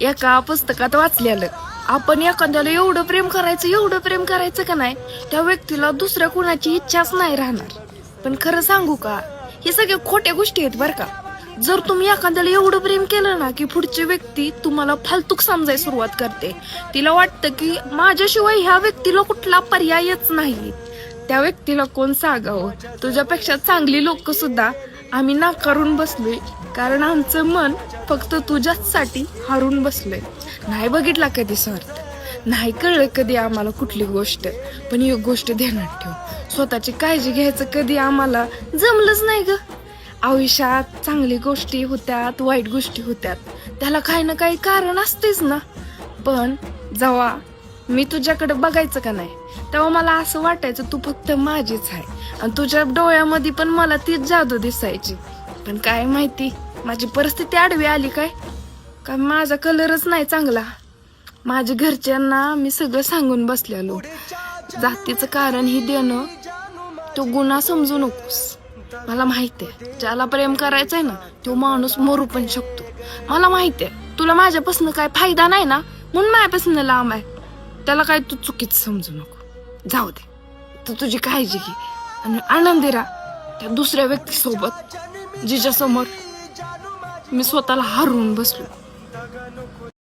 एका पुस्तकात वाचलेलं, आपण एखाद्याला एवढं प्रेम करायचं का नाही, त्या व्यक्तीला दुसऱ्या कुणाची इच्छाच नाही राहणार. पण खरं सांगू का, हे सगळे खोट्या गोष्टी आहेत बरं का. जर तुम्ही एखाद्याला एवढं प्रेम केलं ना की पुढची व्यक्ती तुम्हाला फालतूक समजायला सुरुवात करते, तिला वाटतं की माझ्याशिवाय ह्या व्यक्तीला कुठला पर्यायच नाही, त्या व्यक्तीला कोण सांगावं. तुझ्यापेक्षा चांगली लोक सुद्धा आम्ही नाकारून बसलोय, कारण आमचं मन फक्त तुझ्यासाठी हारून बसलोय. नाही बघितला कधी स्वार्थ, नाही कळलं कधी आम्हाला कुठली गोष्ट. पण एक गोष्ट ध्यानात ठेव, स्वतःची काळजी घ्यायचं कधी आम्हाला जमलंच नाही ग. आयुष्यात चांगली गोष्टी होत्यात, वाईट गोष्टी होत्यात, त्याला काही ना काही कारण असतेच ना. पण जेव्हा मी तुझ्याकडे बघायचं का नाही, तेव्हा मला असं वाटायचं तू फक्त माझीच आहे, आणि तुझ्या डोळ्यामध्ये पण मला तीच जादू दिसायची. पण काय माहिती माझी परिस्थिती आडवी आली काय माझा कलरच नाही चांगला. माझ्या घरच्यांना मी सगळं सांगून बसलेलो, जातीचं कारण ही देणं तो गुन्हा समजू नकोस. मला माहितीये ज्याला प्रेम करायचंय ना, तो माणूस मरू पण शकतो. मला माहितीये तुला माझ्यापासून काय फायदा नाही ना, म्हणून माझ्यापासून लांब आहे. त्याला काय तू चुकीच समजू नको. जाऊ दे, तू तुझी काळजी घे आणि आनंदी राहा त्या दुसऱ्या व्यक्तीसोबत जिच्या समोर मी स्वतःला हरवून बसलो.